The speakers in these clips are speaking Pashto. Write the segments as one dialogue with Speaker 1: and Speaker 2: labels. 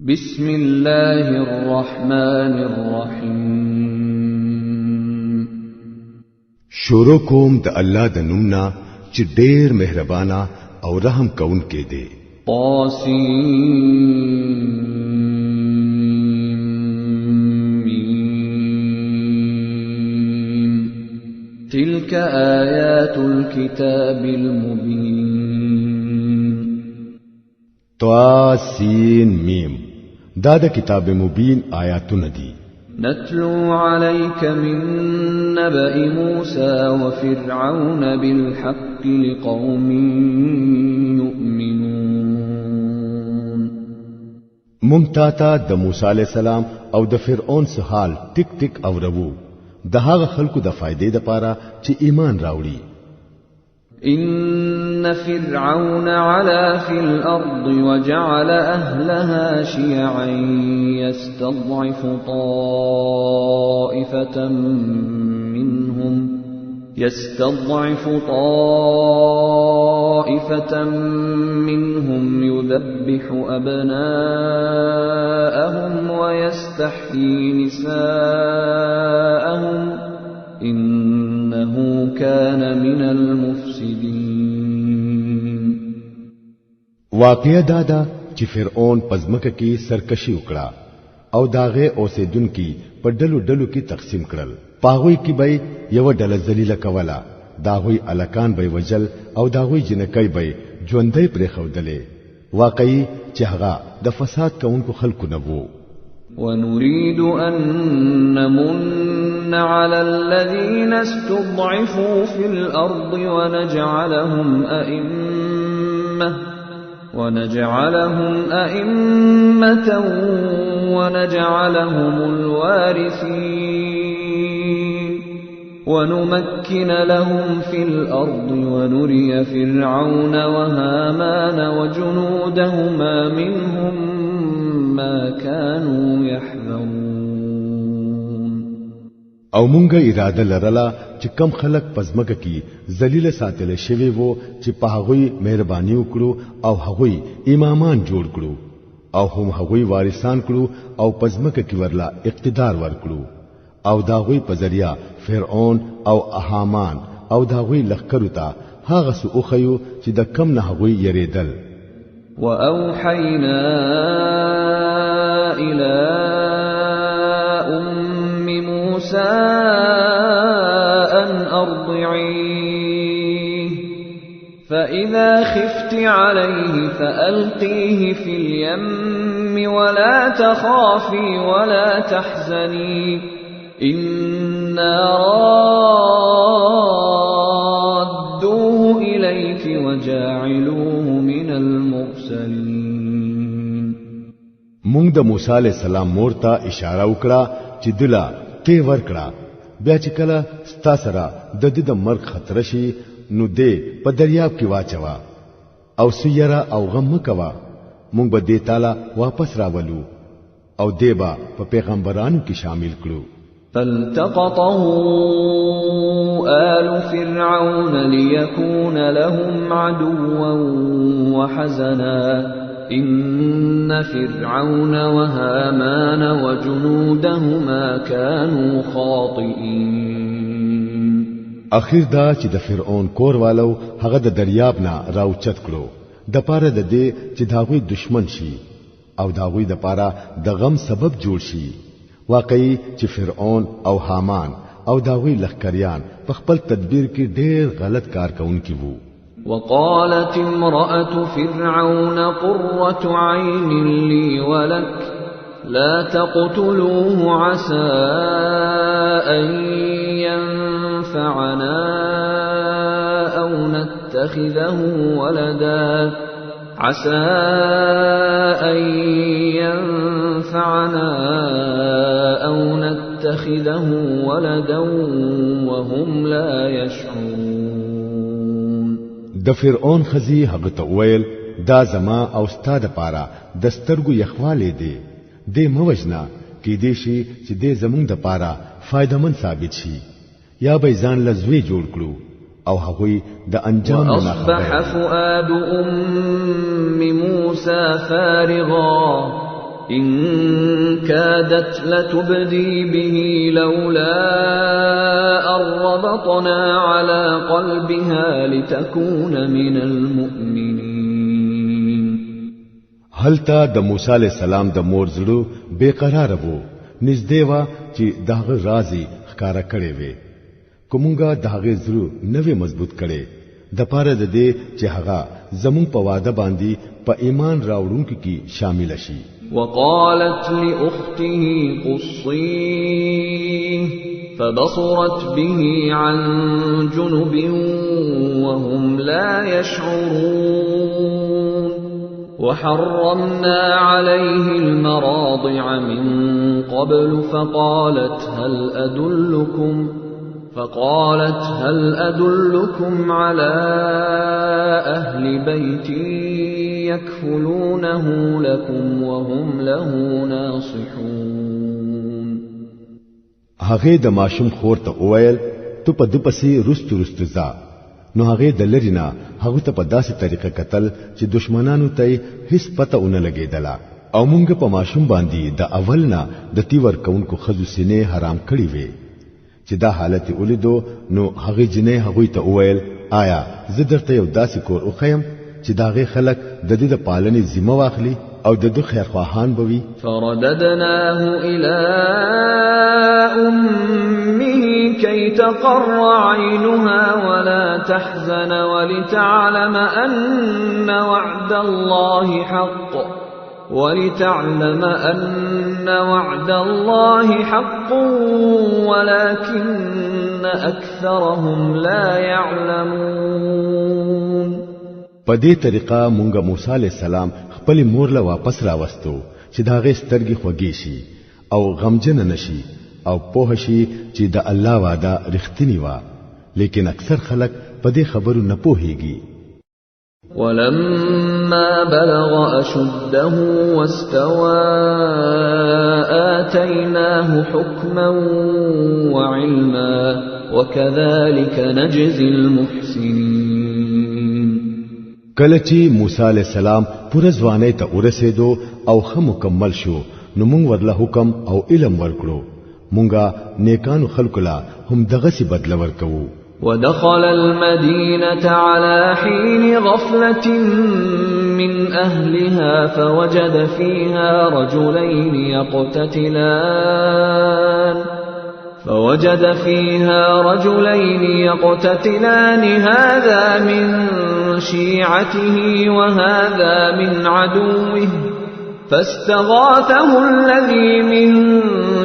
Speaker 1: بسم الله الرحمن الرحیم
Speaker 2: شروع کوم د الله د نومنا چې ډېر مهربانا او رحم کون کې دی.
Speaker 1: طاسیم تلك آیات الكتاب المبین.
Speaker 2: طاسین میم دا د کتاب مبین آیاتونه دي.
Speaker 1: نتلو عليك من نبأ موسى وفرعون بالحق لقوم يؤمنون.
Speaker 2: ممتاتا د موسی علی السلام او د فرعون سه حال ټیک ټیک اورو د هغه خلکو د فائدې لپاره چې ایمان راوړي.
Speaker 1: إن فرعون علا في الأرض وجعل أهلها شيعا يستضعف طائفة منهم يذبح أبناءهم ويستحيي نساءهم إنه كان من المفسدين.
Speaker 2: واقعه دادا چې فرعون پزمکه کې سرکشي وکړه او داغه اوسیدونکو په ډلو ډلو کې تقسیم کړل. پاغوي کې به یو ډله ذلیل کولا، داغوي الکان به وجل او داغوي جنکای به ژوندۍ پرې خودلې. واقعي چې هغه د فساد کوونکو خلکو نه وو.
Speaker 1: ونريد أن نمن على الذين استضعفوا في الأرض ونجعلهم أئمة ونجعلهم الوارثين ونمكن لهم في الأرض ونري فرعون وهامان وجنودهما منهم ما كانوا يحذرون.
Speaker 2: او مونږه اراده لرله چې کم خلق پزمکه کې ذلیل ساتل شوی وو چې په هغوی مهرباني وکړو او هغوی امامان جوړ کړو او هم هغوی وارثان کړو او پزمکه کې ورلا اقتدار ورکړو او داغوی په ذریعہ فرعون او هامان او داغوی لخرو ته هغه سو اوخیو چې د کم نه هغوی یریدل.
Speaker 1: وأوحينا إلى أم موسى أن أرضعيه فإذا خفت عليه فألقيه في اليم ولا تخافي ولا تحزني إنا رادوه إليك وجاعلوه من المرسلين.
Speaker 2: مونږ د موسی علی السلام مور ته اشاره وکړه چې دلا ته ورکړه، بیا چې کله ستا سره د دې د مرګ خطر شي نو دې په دریاب کې واچوا او سیرا او غم کوا. مونږ به دې تعالی واپس راولو او دې با په پیغمبرانو کې شامل کړو.
Speaker 1: فالتقطه آل فرعون ليكون لهم عدوا وحزنا إن فرعون وهامان وجنودهما كانوا خاطئين.
Speaker 2: اخر دا چې د فرعون کور والو هغه د دریاب نه راوچت کړو د پاره د دې چې داوی دشمن شي او داوی د پاره د غم سبب جوړ شي. واقعي چې فرعون او هامان او داوی لخکریان په خپل تدبیر کې ډېر غلط کار کوونکي وو.
Speaker 1: وقالت امرأة فرعون قرة عين لي ولك لا تقتلوه عسى أن ينفعنا أو نتخذه ولدا وهم لا يشعرون.
Speaker 2: د فرعون خزي هغه ته ویل دا زما او ستاده پاره د سترګو یخواله دی، د موجنا کې دې شي چې دې زمونږ د پاره فائدمن ثابت شي یا به ځان لزوی جوړ کړو او هغوی د انجام نه خبر.
Speaker 1: واصبح فؤاد ام موسى فارغا إن كادت لتبدي به لولا أن ربطنا على قلبها لتكون من المؤمنين.
Speaker 2: هلته د موسی علی السلام د مور زړه بے قرار وو، نږدې وا چې داغه رازي ښکارا کړي وي. کومګه داغه زړه نوې مضبوط کړي د پاره د دې چې هغه زمون په واده باندې په ایمان راوړونکو کې شامل شي.
Speaker 1: وقالت لأخته قصيه فبصرت به عن جنب وهم لا يشعرون. وحرمنا عليه المراضع من قبل فقالت هل أدلكم على أهل بيت يكفلونه لكم وهم له ناصحون.
Speaker 2: هغه د ماشوم خور ته وویل تو په دپسې رستو ځه. نو هغه د لرینا هغه ته په داسې طریقه قتل چې دشمنانو ته هیڅ پته ونه لګیدله، او مونږ په ماشوم باندې د اولنا د تیور کونکو خزو سینې حرام کړی وي. چې دا حالت ولیدو نو هغه جنې هغه ته وویل آیا زه درته یو داسې کور وخیم چې داغه خلک د دې د پالنې ذمہ واخلي او د دوه خیرخواهان بوي.
Speaker 1: فرددناه الى امه كي تقر عينها ولا تحزن ولتعلم ان وعد الله حق ولكن اكثرهم لا يعلمون.
Speaker 2: په دې طریقه مونږ موسی علی السلام خپل مور له واپس راوستو چې دا غي سترګې خوږی شي او غمجن نشي او په شي چې د الله وعده رښتینی و، لیکن اکثر خلک په دې خبرو نه پوهیږي.
Speaker 1: ولما بلغ أشده واستوى آتيناه حكما وعلما وكذلك نجزي المحسنين.
Speaker 2: کله چې موسی علی السلام پوره ځوانۍ ته ورسېدو او هم مکمل شو نو موږ ورله حکم او علم ورکړو. مونږه نیکانو خلکو لا هم دغه سي بدل ورکوو.
Speaker 1: ودخل المدينة على حين غفلة من أهلها فوجد فيها رجلين يقتتلان هذا من شيعته وهذا من عدوه فاستغاثه الذي من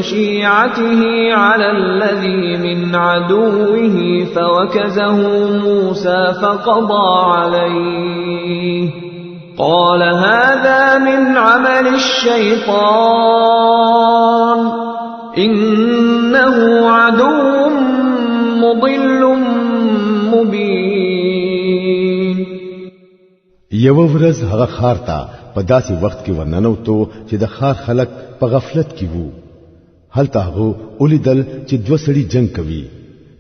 Speaker 1: شيعته على الذي من عدوه فوكزه موسى فقضى عليه قال هذا من عمل الشيطان إنه عدو مضل مبين.
Speaker 2: یو ورځ هغه خار ته په داسې وخت کې ورننوتو چې د خار خلک په غفلت کې وو. هلته هغه ولیدل چې دوه سړي جنگ کوي،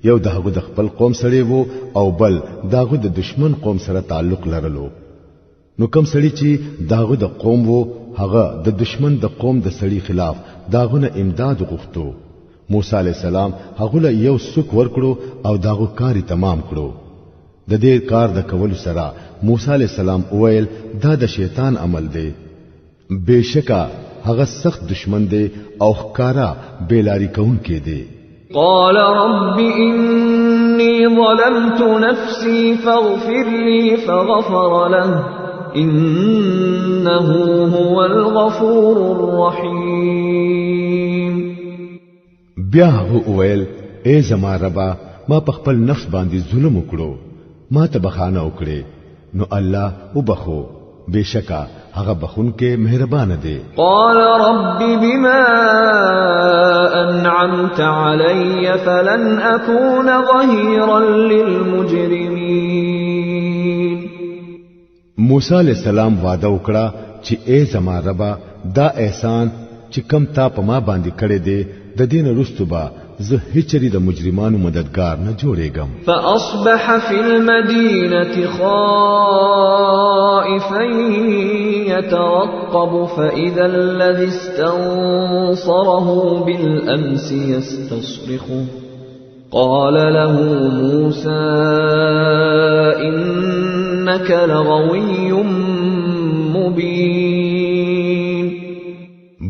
Speaker 2: یو دغه د خپل قوم سړی وو او بل دغه د دشمن قوم سره تعلق لرلو. نو کوم سړی چې دغه د قوم وو هغه د دشمن د قوم د سړي خلاف دغه نه امداد غوښتو. موسی علی السلام هغه له یو څوک ورکړو او دغه کاری تمام کړو. د دې کار د کولو سره موسی علی السلام وویل دا د شیطان عمل دی، بشکا هغه سخت دشمن دی او ښکارا بیلاری کون کې دی.
Speaker 1: قال رب إني ظلمت نفسي فاغفر لي فغفر له إنه هو الغفور الرحيم.
Speaker 2: بیا هغه وویل اے زما ربا ما په خپل نفس باندې ظلم وکړو، ما ته بخانه وکړې نو الله وبخو، بشکا هغه بخون کې مهربان دی.
Speaker 1: قال رب بما أنعمت علي فلن أكون ظهيرا للمجرمين.
Speaker 2: موسی علیہ السلام وعده وکړه چې اے زما ربا دا احسان چې کم تا په ما باندې کړې دی د دین رستو با زه هیڅری د مجرمانو مددگار نه جوړېږم.
Speaker 1: فأصبح في المدينة خائفا يترقب فإذا الذي استنصره بالأمس يستصرخه قال له موسى إنك لغوي مبين.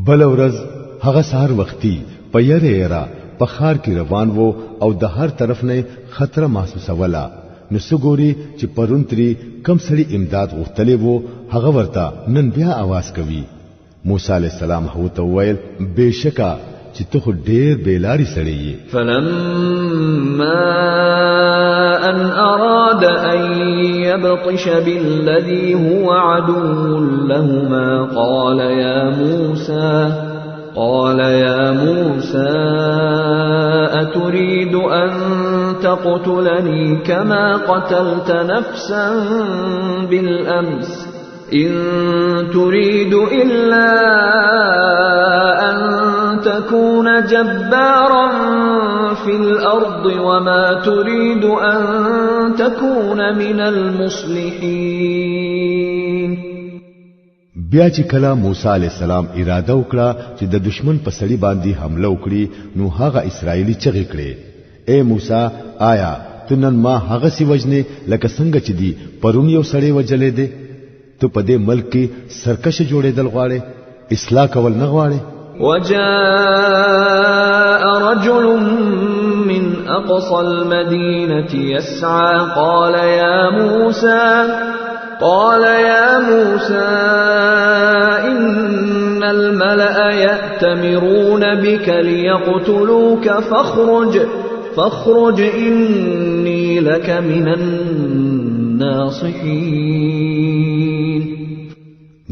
Speaker 2: بل ورځ هغه سهار وختي په یره په خار کې روان وو او د هر طرف نه خطر محسوسه ولا. نو سګوري چې پرونتري کم سړي امداد غوښتلې وو هغه ورته نن بیا आवाज کوي. موسی عليه السلام هو ته ویل بهشکه چې ته ډېر بیلاری سړی یې.
Speaker 1: فلما ان اراد ان يبطش بالذي هو عدو لهما قال يا موسى أتريد أن تقتلني كما قتلت نفسا بالأمس إن تريد إلا أن تكون جبارا في الأرض وما تريد أن تكون من المصلحين.
Speaker 2: بیا چې کله موسی علی السلام اراده وکړه چې د دشمن په سړي باندې حمله وکړي نو هغه اسرایلی چغې کړې اے موسی آیا تو نن ما هغه سی وجنه لکه څنګه چې دی پرون یو سړی وجلې دي ته په دې ملک کې سرکش جوړېدل غواړې اصلاح کول نه غواړې.
Speaker 1: وجاء رجل من أقصى المدينة يسعى قال يا موسى إن الملأ يأتمرون بك ليقتلوك فاخرج إني لك من الناصحين.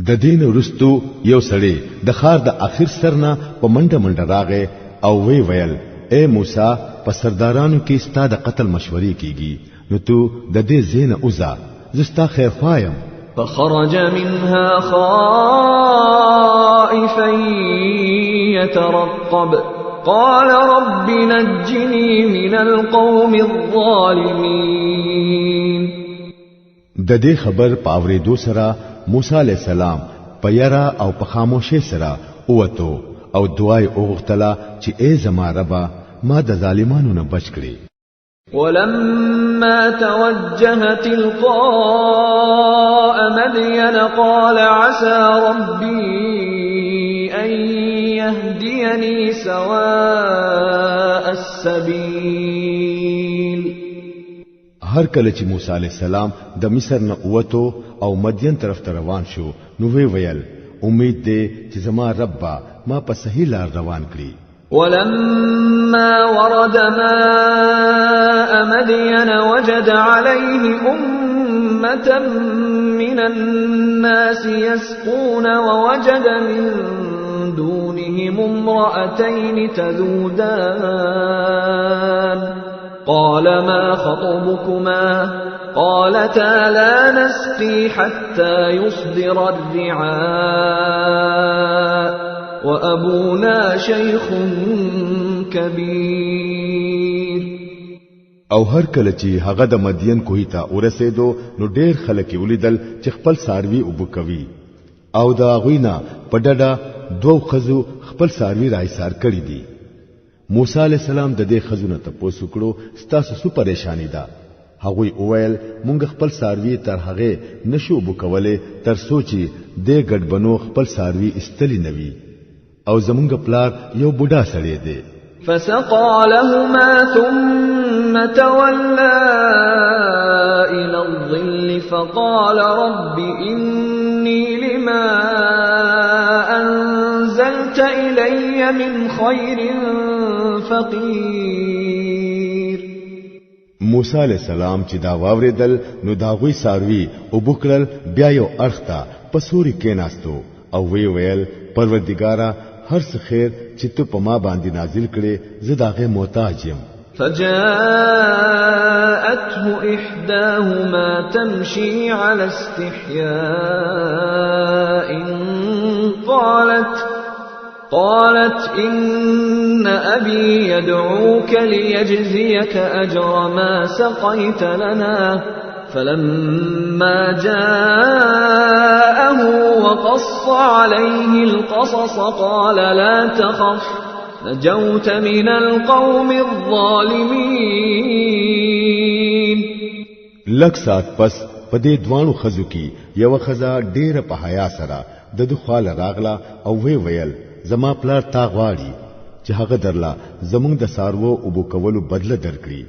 Speaker 2: د دین ورستو یو سړی د خار د اخر سرنا په منډه راغې او ویل اے موسی په سردارانو کې ستا د قتل مشورې کیږي نو تو د دې زین اوزا زستا خیر خوایم.
Speaker 1: فخرج منها خائفا يترقب قال رب نجني من القوم الظالمين.
Speaker 2: د دې خبر پاورې دو سره موسی علیہ السلام په یرا او په خاموشي سره اوتو او دعای اوغتلا چې ای زما ربا ما د ظالمانو نه بچ کړې.
Speaker 1: ولما توجه تلقاء مدين قال عسى ربي أن يهديني سواء السبيل.
Speaker 2: هر کله چې موسی علی السلام د مصر نه اوتو او مدین طرف ته روان شو نو ویل امید دې چې زما رب ما په صحیح لار روان کړي.
Speaker 1: ولما ورد ماء مدين وجد عليه أمة من الناس يسقون ووجد من دونهم امرأتين تذودان قال ما خطبكما قالتا لا نسقي حتى يصدر الرعاء وأبونا شيخ كبير.
Speaker 2: او هر کله چې هغه د مدین کوی ته ورسېدو نو ډېر خلک ولیدل چې خپل ساروي وبکوي او دا غوینا په ډډه دوه خزو خپل ساروي رايسار کړی دي. موسی علی السلام د دې خزونه ته پوسو کړو ستاسو سو پریشانی ده. هغوی اویل مونږ خپل ساروي تر هغه نشو بکوله تر سوچي د ګډبنو خپل ساروي استلی نوي او زمونږ پلار یو بوډا سړی دی.
Speaker 1: فسقى لهما ثم تولى إلى الظل فقال رب إني لما أنزلت إلي من خير فقير.
Speaker 2: موسی علیہ السلام چې دا واوریدل نو دا غوي ساروي او بوکرل بیا یو اړختا پسوري کېناستو او ویل پروردګارا هر څه خیر چې ته په ما باندې نازل کړي زه داغه محتاج یم.
Speaker 1: فجاءته إحداهما تمشي على استحياء قالت إن أبي يدعوك ليجزيك أجر ما سقيت لنا فلما جاءه وقص عليه القصص قال لا تخف نجوت من القوم الظالمين.
Speaker 2: لک سات پس پدې دوانو خزو کې یو خزا ډېر په حیا سره د دخول راغلا او وی ویل زما پلار تا غواړي چې هغه درلا زمونږ د سارو او بو کولو بدله درکړي.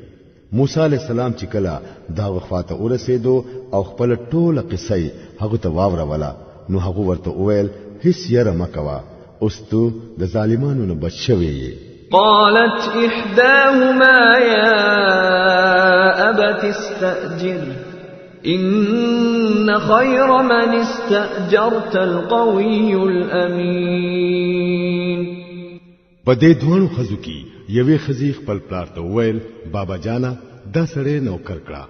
Speaker 2: موسی علی السلام چې کله دا وفاته ورسېدو او خپل ټوله قصې هغه ته واوروله نو هغه ورته وویل هیڅ یې مکوا اوس ته د ظالمانو نه بچ شوی.
Speaker 1: قالت إحداهما يا أبت استأجر إن خير من استأجرت القوي الأمين.
Speaker 2: پدې دوانو خزو کې یوې خزي خپل پلار ته وویل بابا جانا دا سړی نوکر کړه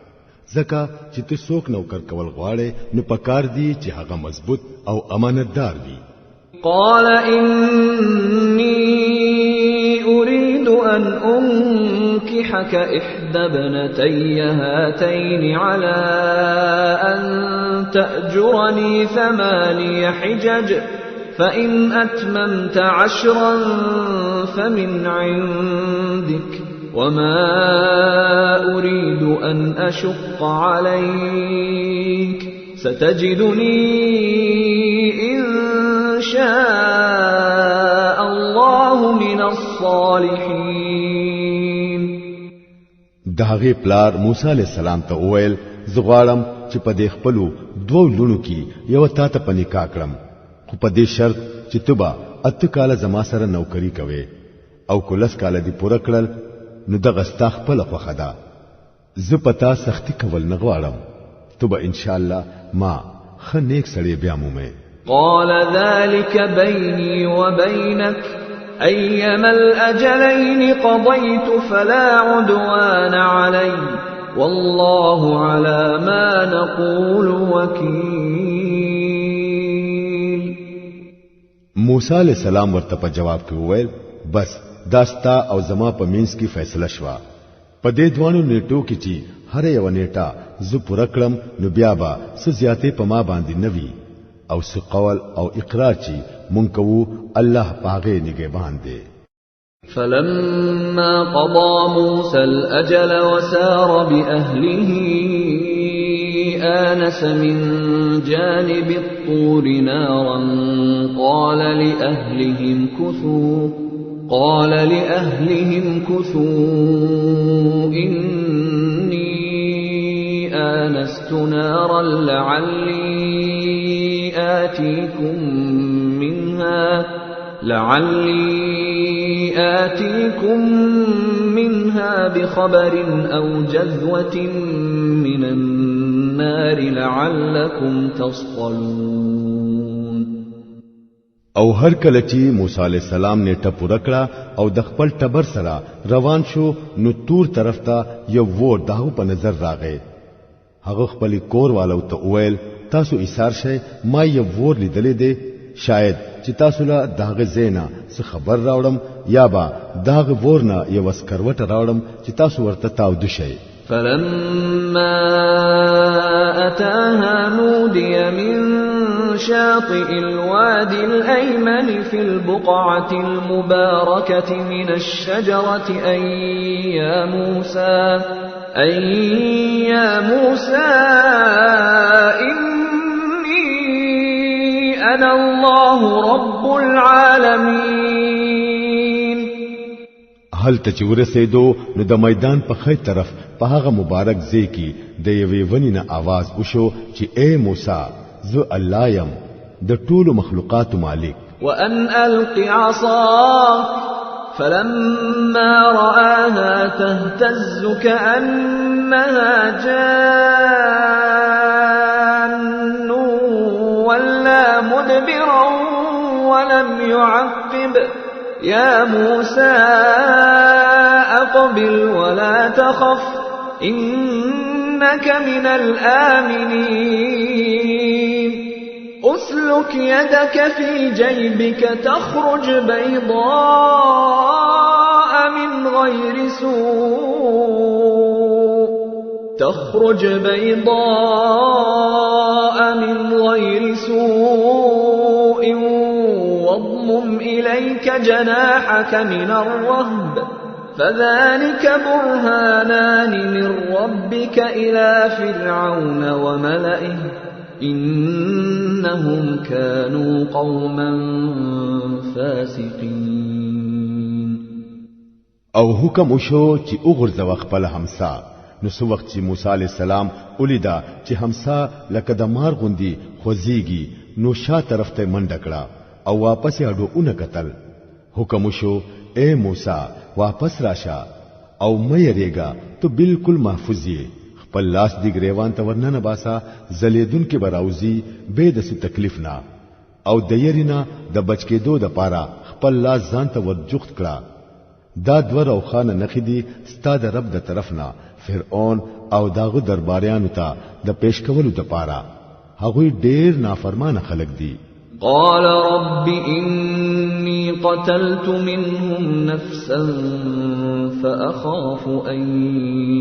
Speaker 2: ځکه چې ته څوک نوکر کول غواړې نو پکار دی چې هغه مضبوط او امانتدار وي.
Speaker 1: قال إني أريد أن أنكحك إحدى ابنتي هاتين على أن تأجرني 8 حجج فإن أتممت 10 فمن عندك وما أريد أن أشق عليك ستجدني إن شاء الله من الصالحين.
Speaker 2: داغه پلار موسی علیہ السلام ته وویل زغوالم چې په دې خپلو 2 لونو کې یو تا ته پنیکا کړم خو په دې شرط چې تبا اته کال زما سره نوکری کوي او کولس کال دی پوره کړل نو د غستا خپل خوخدا ز پتا سختی کول نه غواړم تبا ان شاء الله ما خنیک سړی بیا مومه.
Speaker 1: قال ذلك بيني وبينك أيما الأجلين قضيت فلا عدوان علي والله على ما نقول وكيل.
Speaker 2: موسی علیہ السلام ورته په جواب کې وویل بس داستا او زما په مینس کې فیصله شوه په دې دوانو نیټو کې چې هر یو نیټه زه پوره کړم نو بیا به څه زیاتې په ما باندې نوي او څه قول او اقرار چې مونږ کوو الله پاغه نگهبان دی.
Speaker 1: فلما قضى موسى الأجل وسار بأهله آنس من جانب الطور نارا قال لأهلهم كثوا إني آنست نارا لعلي آتيكم منها بخبر أو جذوة من النار لعلكم تصطلون.
Speaker 2: او هر کله چې موسی علی السلام نیټه پوره کړه او د خپل ټبر سره روان شو نو تور طرف ته یو ور داو په نظر راغی. هغه خپل کور والو ته وویل تاسو ایثار شئ ما یو ور لیدلې دی شاید چې تاسو له داغه زینا څه خبر راوړم یا با داغه ورنا یو اسکروټ راوړم چې تاسو ورته تاود شئ.
Speaker 1: فلما أتاها نودي من شاطئ الوادي الأيمن في البقعة المباركة من الشجرة أي يا موسى إني أنا الله رب العالمين.
Speaker 2: هل ته چې ورسېدو نو د میدان په خې طرف په هغه مبارک ځای کې د یوې ونې نه आवाज وشو چې اے موسی زه الله يم د ټولو مخلوقات مالک.
Speaker 1: وأن ألق عصاك فلما رآها تهتز كأنها جان ولا مدبرا ولم يعقب يا موسى أقبل ولا تخف إنك من الآمنين. اسلك يدك في جيبك تخرج بيضاء من غير سوء واضمم إليك جناحك من الرهب فذلك برهانان من ربك إلى فرعون وملئه إنهم كانوا قوما فاسقين.
Speaker 2: او حکم وشو چې وګرځو خپل همسا. نو سو وخت چې موسی علی السلام ولیدا چې همسا لکه د مار غوندي خوځيږي نو شا طرف ته منډه کړه او واپس اډو اون قتل. حکم وشو اے موسی واپس راشه او مې ریګا ته بالکل محفوظ یې. خپل لاس دی گریوان ته ورننه باسا زلیدون کې براوزی به د څه تکلیف نه او د یرینا د بچکیدو د پاره خپل لاس ځان ته ورجوخت کړه. دا دور او خان نخیدی ستاد رب د طرف نه فرعون او داغه درباریانو ته د پیش کولو د پاره. هغه ډیر نافرمانه خلق دي.
Speaker 1: قال رب إني قتلت منهم نفسا فأخاف أن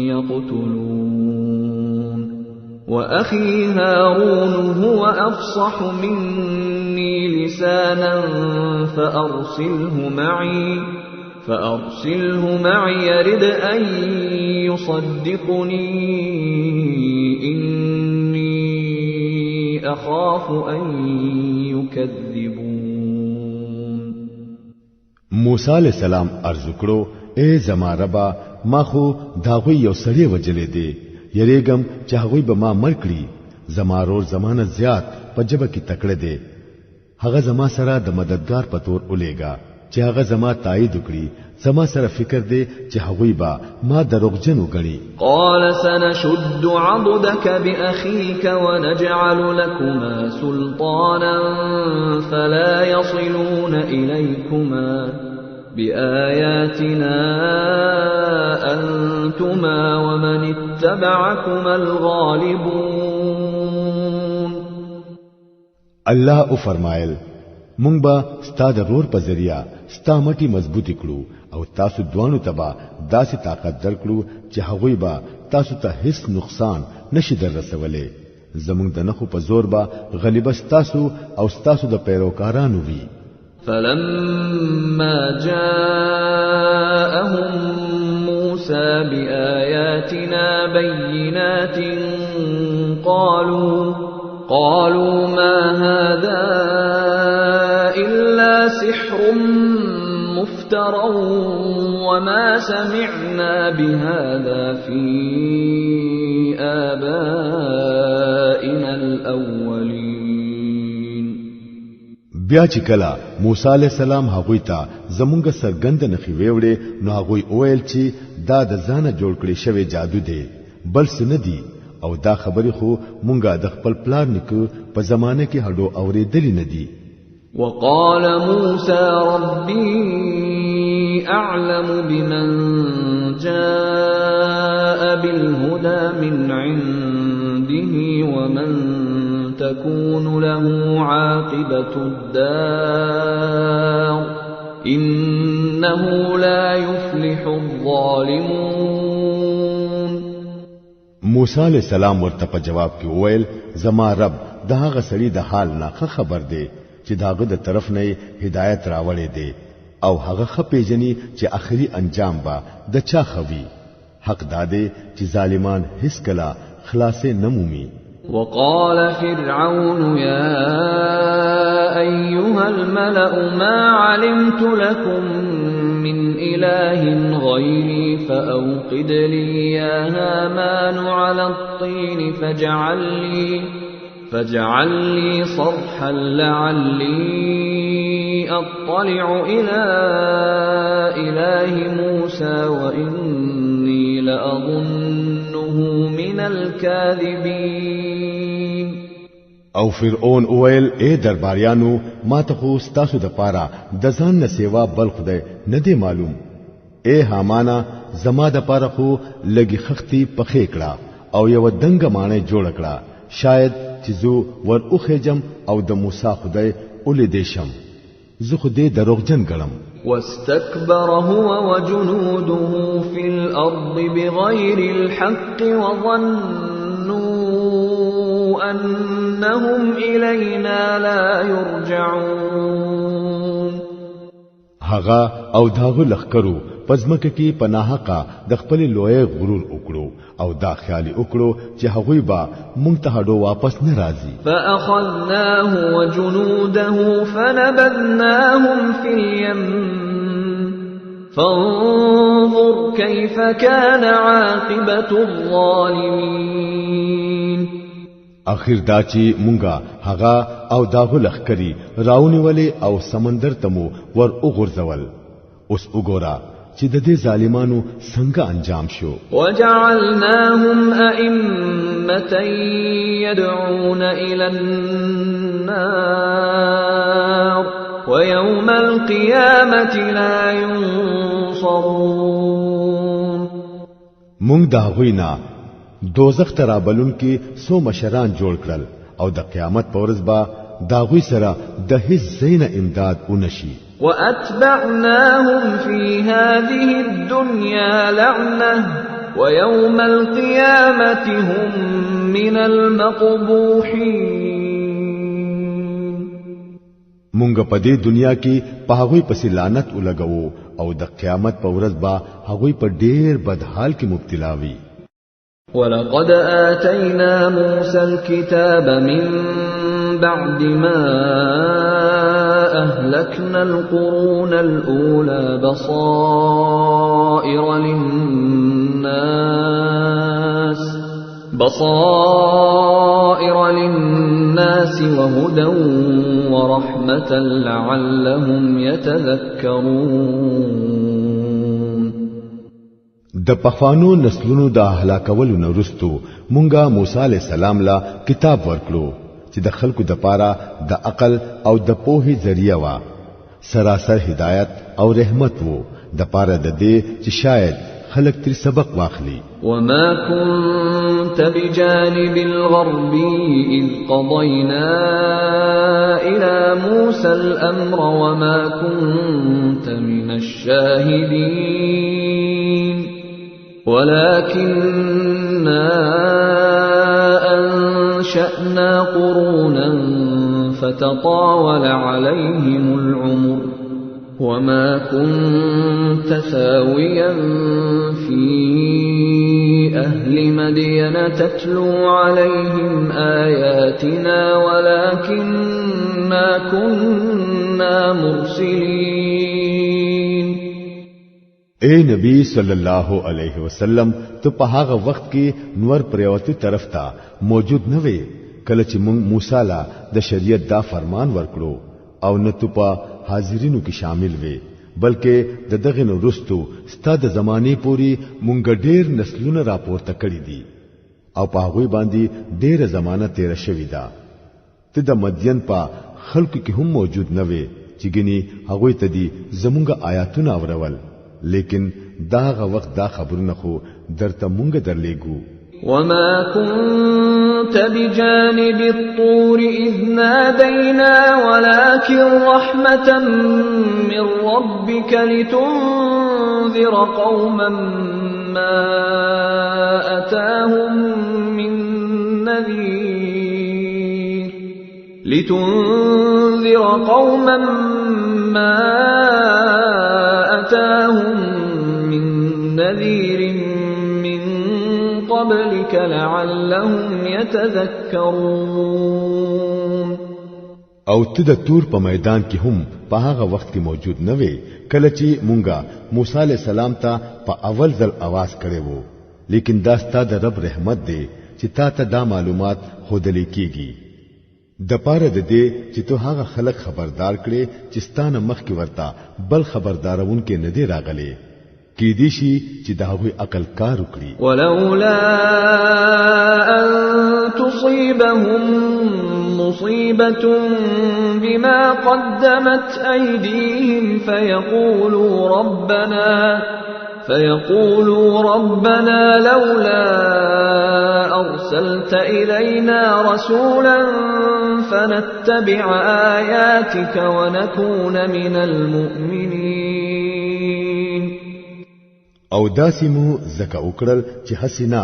Speaker 1: يقتلون وأخي هارون هو أفصح مني لسانا فأرسله معي يرد أن يصدقني إني أخاف أن يكذبون.
Speaker 2: موسی علیہ السلام عرض کړو اے زما ربا ما خو داغوی یو سړی وجلې دی یریګم چې هغه به ما مړ کړي. زما رور زمانه زیات په جبه کې تکړه دی. هغه زما سره د مددگار په تور الیګا چې هغه زما تایید وکړي. زما سره فکر دی چې هغه با ما دروغجن وګڼي.
Speaker 1: قال سنشد عضدك بأخيك ونجعل لكما سلطانا فلا يصلون إليكما بآياتنا أنتما ومن اتبعكما الغالبون.
Speaker 2: الله او فرمایل مونږ به ستاد رور په ذریعہ ستا مټي مضبوطی کړو او تاسو دوانو تبا داسې طاقت درکړو چې هغوی به تاسو ته هیڅ نقصان نشي در رسولې. زمونږ د نخو په زور به غلیبه تاسو او تاسو د پیروکارانو وی.
Speaker 1: فلما جاءهم موسى بآياتنا بينات قالوا ما هذا إلا سحر مفترى وما سمعنا بهذا في آبائنا الأولين.
Speaker 2: بیا چې کله موسی علی السلام هغوی ته زمونږ سرګند نخي ویوړې نو هغوی اویل چې دا د ځانه جوړ کړی شوی جادو دی بل څه نه دی او دا خبرې خو مونږه د خپل پلان نکو په زمانه کې هډو اورېدلې نه دي.
Speaker 1: وقال موسى ربي أعلم بمن جاء بالهدى من عنده ومن تكون له عاقبة الدار إنه لا يفلح الظالمون.
Speaker 2: موسی علیہ السلام ورته په جواب کې وویل زما رب دغه سړي د حال نه خبر دی چې داغه د طرف نه هدایت راوړې دی او هغه خپېجنې چې اخري انجام با د چا خوي. حق داده چې ظالمان هیڅ کلا خلاصې نمومي.
Speaker 1: وقال فرعون يا أيها الملأ ما علمت لكم من إله غيري فأوقد لي يا هامان على الطين فاجعل لي صرحا لعلي أطلع إلى إله موسى وإني لأظنه من الكاذبين.
Speaker 2: او فرعون اویل اے درباریانو ما ته خو ستاسو د پاره د ځان نه سیوا بل خدای نه دی معلوم. اے هامانا زما د پاره خو لګي خختی پخې کړه او یو دنګ مانې جوړ کړه شاید چې زو ور اوخېجم او د موسی خدای اولې دیشم زه خو دې دروغجن ګڼم.
Speaker 1: واستكبر هو وجنوده في الأرض بغير الحق وظنوا أنهم إلينا لا يرجعون.
Speaker 2: هغه او داغه لخرو پزمکه کې پناهقه د خپل لوی غرور وکړو او دا خیال وکړو چې هغوی با مونږ ته هډو واپس نه راځي.
Speaker 1: فأخذناه وجنوده فنبذناهم في اليم فانظر كيف كان عاقبة الظالمين.
Speaker 2: اخر دا چې مونږه هغه او داغه لخري راونی ولې او سمندر تمو ور وګرځول. اوس وګورا چې د دې ظالمانو څنګه انجام شو.
Speaker 1: وجعلناهم أئمة يدعون إلى النار ويوم القيامة لا ينصرون.
Speaker 2: مونږ دا غوینا دوزخ ترابلون کې سو مشران جوړ کړل او د قیامت په ورځ با دا غوی سره د هیڅ زین امداد ونشي.
Speaker 1: وأتبعناهم في هذه الدنيا لعنة ويوم القيامة هم من المقبوحين.
Speaker 2: مونږ په دې دنیا کې په هغوی پسې لعنت ولګو او د قیامت په ورځ با هغوی په ډېر بد حال کې مبتلا وي.
Speaker 1: ولقد آتينا موسى الكتاب من بعد ما أهلكنا القرون الأولى بصائر للناس وهدى ورحمة لعلهم يتذكرون.
Speaker 2: د پخوانو نسلونو د هلاکولو نه وروسته مونږه موسی عليه السلام لا کتاب ورکړو چې د خلکو د پاره د عقل او د پوهې ذریعہ وا سراسر هدایت او رحمت وو د پاره د دې چې شاید خلک تر سبق واخلي.
Speaker 1: وما كنت بجانب الغربي إذ قضينا إلى موسى الأمر وما كنت من الشاهدين ولكننا أنشأنا قرونا فتطاول عليهم العمر وما كنت ثاويا في أهل مدين تتلو عليهم آياتنا ولكننا كنا مرسلين.
Speaker 2: اے نبی صلی الله علیه وسلم ته په هغه وخت کې نور پریوتی طرف ته موجود نه وې کله چې موسی لا د شریعت دا فرمان ورکړو او نه ته په حاضرینو کې شامل وې بلکې د دغه نورستو ستاد زمانه پوری مونږ ډېر نسلونه راپورته کړی دي او په هغه باندې ډېر زمانہ تیر شوی دا. ته د مدین په خلکو کې هم موجود نه وې چې ګني هغه ته دي زمونږ آیاتونه اورول لیکن داغه وخت دا خبرونه خو درته مونږ درلېګو.
Speaker 1: وما كنت بجانب الطور إذ نادينا ولكن رحمة من ربك لتنذر قوما ما أتاهم من نذير من نذير قبلك لعلهم يتذكرون.
Speaker 2: او ته د تور په میدان کې هم په هغه وخت کې موجود نه وې کله چې مونږه موسی عليه السلام ته په اول ځل आवाज کړي وو لیکن دا ستاسو رب رحمت دی چې تا ته دا معلومات خودلې کیږي د پاره د دې چې ته هغه خلک خبردار کړي چې ستانه مخ کې ورتا بل خبردارون کې نه دی راغلي کی دیشی چې داوی عقل کار وکړي.
Speaker 1: ولولا ان تصيبهم مصيبة بما قدمت ايديهم فيقولوا ربنا لولا أرسلت إلينا رسولا فنتبع آياتك ونكون من المؤمنين.
Speaker 2: او داسمو زکا وکړل چې حسینا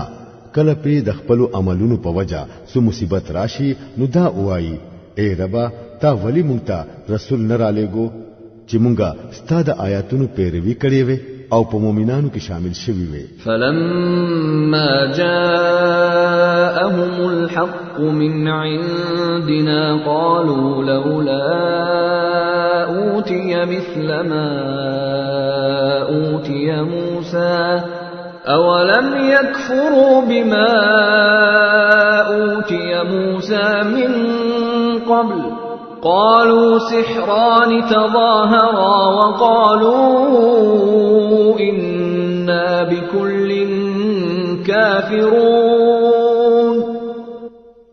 Speaker 2: کله په د خپل عملونو په وجا سو مصیبت راشي نو دا وایي اے ربا تا ولی مونږ ته رسول نه را لېګو چې مونږه ستاسو آیاتونو پیروي کړې وې او په مؤمنانو کې شامل شوي وې.
Speaker 1: فلما جاءهم الحق من عندنا قالوا لولا أوتي مثل ما أوتي موسى أولم يكفروا بما أوتي موسى من قبل قالوا سحران تظاهرا وقالوا إنا بكل كافرون.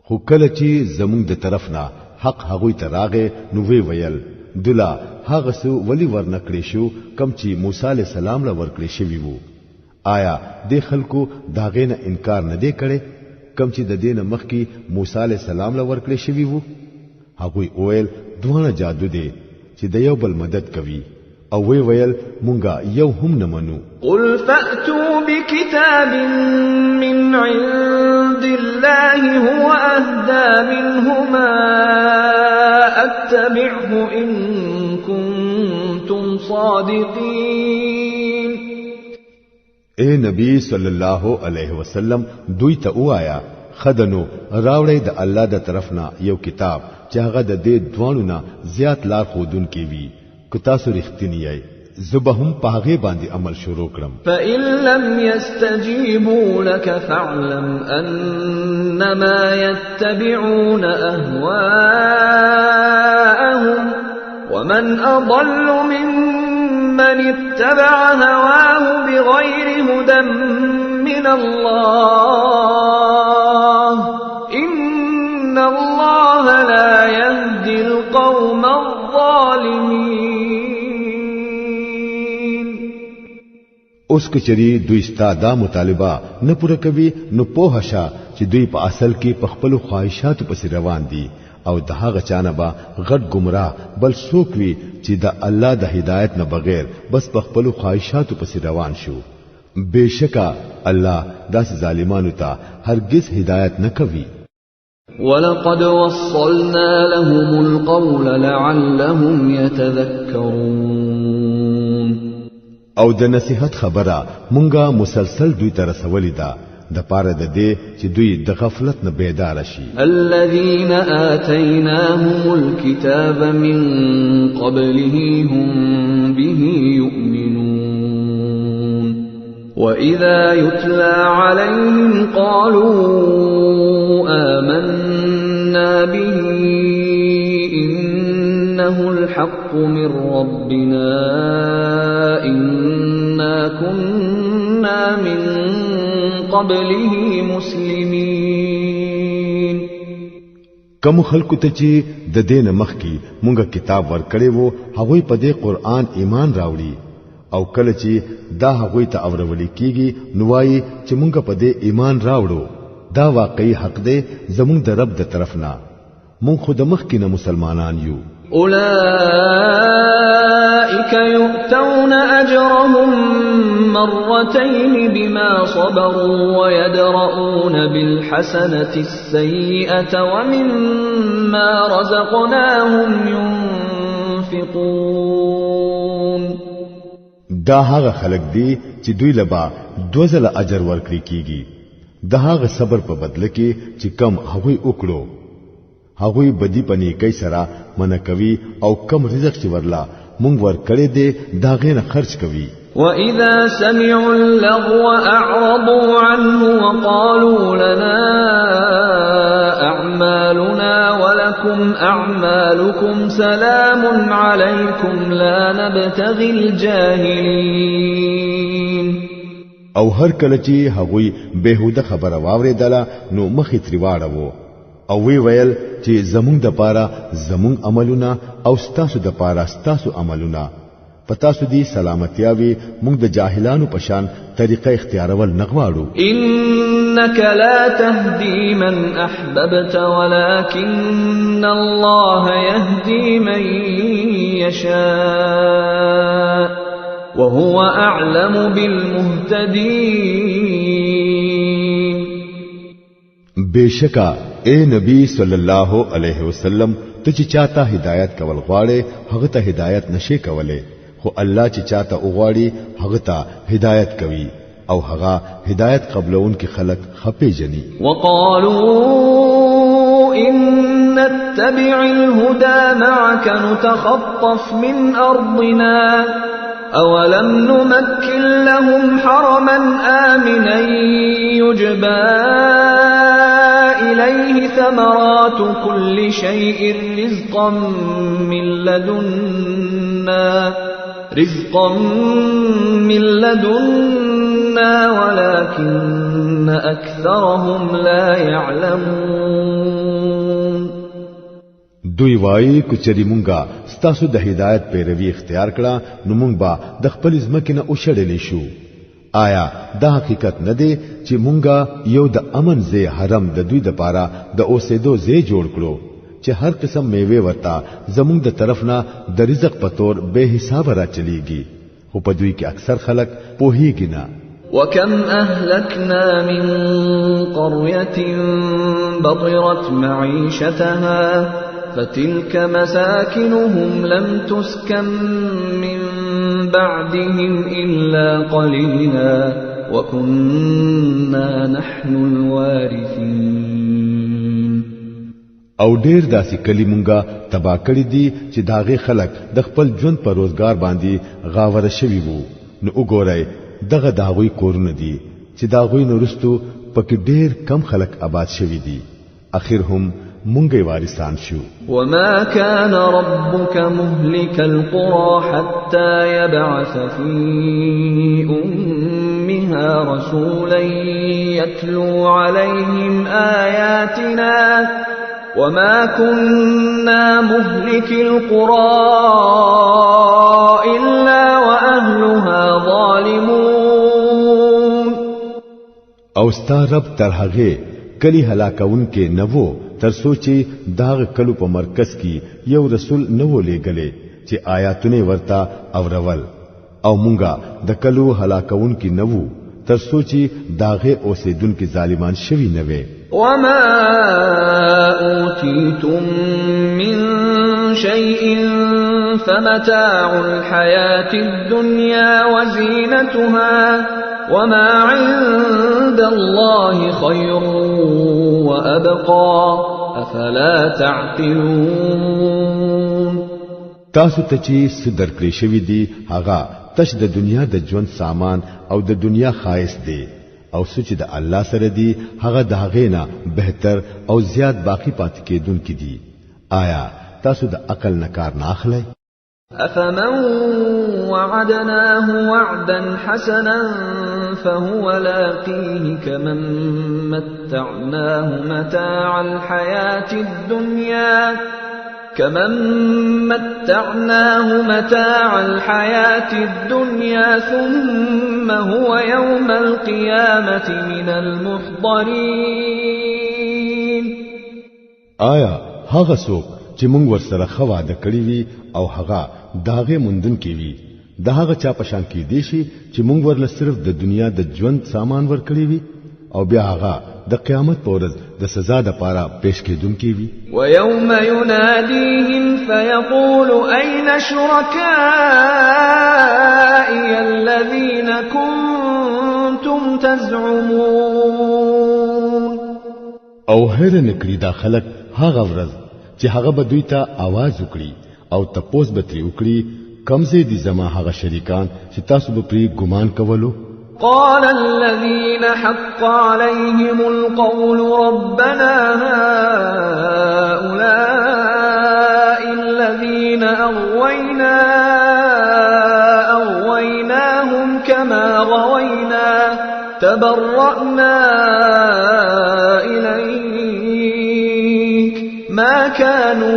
Speaker 2: خو کله چې زمونږ د طرفنا حق هغوی ته راغې نو وی ویل دلا هغه سو ولی ورنکړې شو کم چې موسی عليه السلام له ورکړې شوی وو. آیا د خلکو داغې نه انکار نه دی کړي کم چې د دینه مخکې موسی عليه السلام له ورکړې شوی وو؟ هغوی اویل دوانه جادو دی چې د یو بل مدد کوي او وی ویل مونږه یو هم نه منو.
Speaker 1: قل فأتوا بكتاب من عند الله هو أهدى منهما أتبعه إن كنتم صادقين.
Speaker 2: اے نبی صلی الله علیه وسلم دوی ته وایا خدنو راوړې د الله د طرفنا یو کتاب چې هغه د دې دوانو نه زیات لار خودون کی وی کو تاسو رښتینی یې زبهم پاغه باندې عمل شروع کړم.
Speaker 1: فإن لم يستجيبوا لك فاعلم أنما يتبعون أهواءهم ومن أضل ممن اتبع هواه بغير هدى من الله إن الله لا يهدي القوم الظالمين.
Speaker 2: اوس کچری دوی ستا دا مطالبه نه پوره کوي نو په هشا چې دوی په اصل کې په خپل خواهشاتو پسې روان دي او د هغه چانه با غټ گمراه بل څوک وي چې د الله د هدایت نه بغیر بس په خپل خواهشاتو پسې روان شو. بشکا الله داس ظالمانو ته هرگز هدایت نه کوي.
Speaker 1: ولقد وصلنا لهم القول لعلهم يتذكرون.
Speaker 2: او د نصیحت خبره مونږه مسلسل دوی ته رسولې ده د پاره د دې چې دوی د غفلت نه بیدار شي.
Speaker 1: الذين آتيناهم الكتاب من قبله هم به يؤمنون وإذا يتلى عليهم قالوا آمنا به إنه الحق من ربنا إنا كنا من قبله مسلمين.
Speaker 2: کوم خلکو ته چې د دین مخکي مونږه کتاب ورکړې وو هغوی په دې قران ایمان راوړي او کله چې دا هغوی ته اورول کیږي نو وايي چې مونږه په دې ایمان راوړو دا واقعي حق دی زمونږ د رب د طرفنا مونږ خود مخکې نه مسلمانان یو.
Speaker 1: أولئك يؤتون أجرهم مرتين بما صبروا ويدرؤون بالحسنة السيئة ومما رزقناهم ينفقون.
Speaker 2: دا هغه خلق دي چې دوی لبا دوزله اجر ورکړي کیږي دا هغه صبر په بدله کې چې کم هغوی وکړو هغوی بدی پنی کوي سره من کوي او کم رزق چې ورلا مونږ ور کړی دی دا غینه خرج کوي.
Speaker 1: وَإِذَا سَمِعُوا اللَّغْوَ أَعْرَضُوا عَنْهُ وَقَالُوا لَنَا أَعْمَالُنَا وَلَكُمْ أَعْمَالُكُمْ سَلَامٌ عَلَيْكُمْ لَا نَبْتَغِي الْجَاهِلِينَ.
Speaker 2: او هر کله چې هغوی بهوده خبره واوریدله نو مخې تری واړو او وی ویل چې زمونږ د پاره زمونږ عملونه او ستاسو د پاره ستاسو عملونه پتا سودی سلامتیاوی مونږ د جاهلانو پشان طریقه اختیارول نغواړو.
Speaker 1: انك لا تهدي من احببت ولكن الله يهدي من يشاء وهو اعلم بالمهتدين.
Speaker 2: بیشکا اے نبی صلی الله علیه وسلم ته چې چاته هدایت کول غواړي هغه ته هدایت نشي کوله، خو الله چې چاته وغواړي هغه ته هدایت کوي او هغه هدایت قبلون کې خلق خپي جني.
Speaker 1: وقالوا ان نتبع الهدى معك نتخطف من ارضنا اولم نمكن لهم حرما آمنا يجبى إليه ثمرات كل شيء رزقا من لدنا ولكن أكثرهم لا يعلمون.
Speaker 2: دوی وای کچری مونږه ستاسو د هدایت پیروي اختیار کړه نو مونږ به د خپل ځمکې نه اوشړلې شو. آیا دا حقیقت نه دی چې مونږه یو د امن زی حرم د دوی د پاره د اوسېدو زی جوړ کړو چې هر قسم میوه ورتا زمونږ د طرف نه د رزق په تور به حساب را چلیږي، خو په دوی کې اکثر خلک پوهیږي نه.
Speaker 1: وكم أهلكنا من قرية بطرت معيشتها فتلك مساكنهم لم تسكن من بعدهم إلا قليلا وكنا نحن الوارثين.
Speaker 2: او ډیر داسې کلی مونږه تبا کړی دي چې داغه خلک د خپل ژوند پر روزګار باندې غاوره شوي وو. نو وګورئ دغه داغوی کورونه دي چې داغوی نورستو پکې ډیر کم خلک آباد شوي دي، اخر هم مونږه وارثان شو.
Speaker 1: وما كان ربك مهلك القرى حتى يبعث في أمها رسولا يتلو عليهم آياتنا وما كنا مهلك القرى إلا وأهلها ظالمون.
Speaker 2: او ستا رب تر هغه کلی هلاکون کې نوو تر سوچي داغ کلو په مرکز کې یو رسول نوو لېګلې چې آیاتونه ورتا اورول، او مونږه د کلو هلاکون کې نوو تر سوچي داغه اوسیدون کې ظالمان شوي نوې.
Speaker 1: وما أوتيتم من شيء فمتاع الحياة الدنيا وزينتها وما عند الله خير وأبقى أفلا تعقلون.
Speaker 2: تاسو ته چې صدر کړی شوی دی هغه تش د دنیا د ژوند سامان او د دنیا خایس دی، او سوچ د الله سره دی هغه د هغه نه بهتر او زیات باقی پات کېدون کې دي. آیا تاسو د عقل نه کار نه اخلئ؟
Speaker 1: أفمن وعدناه وعدا حسنا فهو لاقيه كمن متعناه متاع الحياة الدنيا ثم هو يوم القيامة من المحضرين.
Speaker 2: آیا هغه څوک چې موږ ورسره خو وعده کړی وي او هغه داغه مندن کې وي د هغه چا پشان کې دی شي چې موږ ورله صرف د دنیا د ژوند سامان ورکړی وي او بیا هغه د قیامت پر ورځ د سزا د پاره پیش کېدونکي وي.
Speaker 1: ويوم يناديهم فيقول أين شركائي الذين كنتم تزعمون.
Speaker 2: او هر نکړي دا خلک هغه ورځ چې هغه به دوی ته आवाज وکړي او تپوس به تری وکړي کمزې دي زما هغه شریکان چې تاسو به پری ګمان کولو.
Speaker 1: قال الذين حق عليهم القول ربنا هؤلاء الذين أغويناهم كما غوينا تبرأنا إليك ما كانوا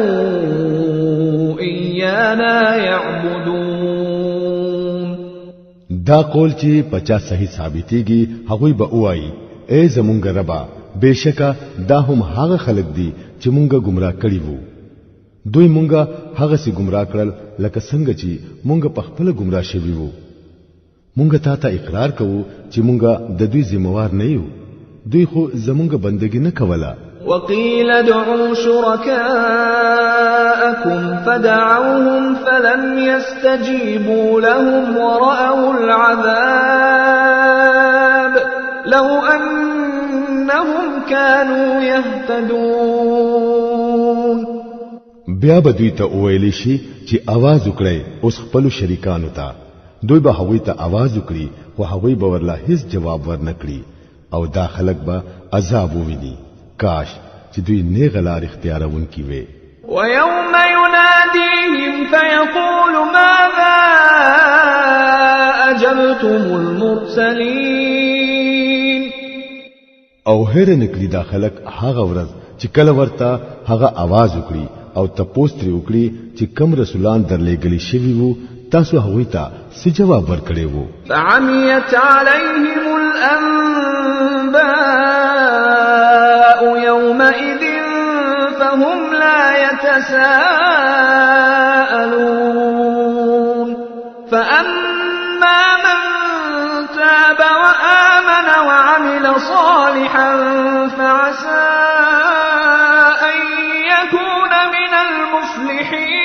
Speaker 1: إيانا يعبدون.
Speaker 2: دا قول چې 50 صحیح ثابتيږي هغه به وایي اے زمونږ ربا بهشکه دا هم هغه خلک دي چې مونږه گمراه کړي وو دوی مونږه هغه سي گمراه کړل لکه څنګه چې مونږه په خپل گمراه شوي وو مونږه ته اقرار کوو چې مونږه د دوی ذمہوار نه یو دوی خو زمونږه بندګي نه کوله
Speaker 1: وقيل ادعوا شركاءكم فدعوهم فلم يستجيبوا لهم ورأوا العذاب لو أنهم كانوا يهتدون
Speaker 2: بیا به دوی ته ویل شي چې आवाज وکړي اوس خپل شریکانو ته دوی به هغوی ته आवाज وکړي خو هغوی به ورله هیڅ جواب ورنکړي او دا خلک به عذاب وویني کاش چې دوی نه غلار اختیارونکي وي
Speaker 1: ويوم يناديهم فيقول ماذا أجبتم المرسلين
Speaker 2: او هر نکلی دا خلک هغه ورځ چې کله ورته هغه आवाज وکړي او تاسو ترې وکړي چې کوم رسولان درلېږلي شوي وو تاسو هغوی ته څه جواب ورکړی وو
Speaker 1: فعميت عليهم الأنباء يومئذ فهم لا يتساءلون فأما من تاب وآمن وعمل صالحا فعسى أن يكون من المفلحين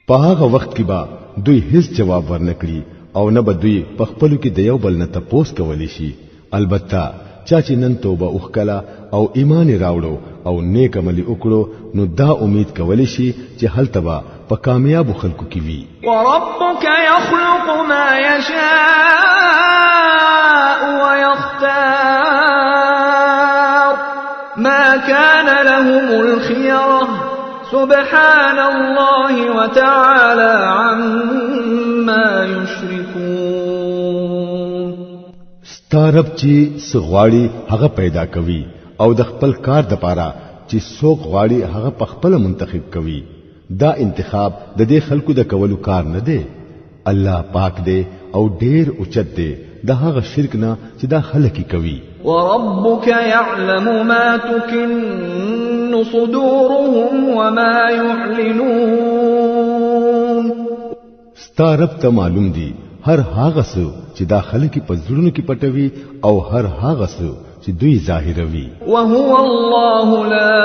Speaker 2: په هغه وخت کې به دوی هیڅ جواب ورنکړي او نه به دوی په خپلو کې د یو بل نه تپوس کولی شي البته چا چې نن توبه وکړه او ایمان راوړو او نیک عمل وکړو نو دا امید کولی شي چې هلته به په کامیاب خلکو کې وي
Speaker 1: وربك يخلق ما يشاء ويختار ما كان لهم الخيرة سبحان الله وتعالى عما يشركون
Speaker 2: ستارب چې سغواړي هغه پیدا کوي او د خپل کار د پاره چې څوک غواړي هغه په خپل منتخب کوي دا انتخاب د دې خلکو د کولو کار نه دی الله پاک دی او ډیر اوچت دی د هغه شرک نه چې دا خلک کوي
Speaker 1: وربك يعلم ما تكن صدورهم وما يعلنون
Speaker 2: ستارب ته معلوم دی هر هغه څه چې دا خلک په زړونو کې پټوي او هر هغه څه چې دوی ظاهروي
Speaker 1: وهو الله لا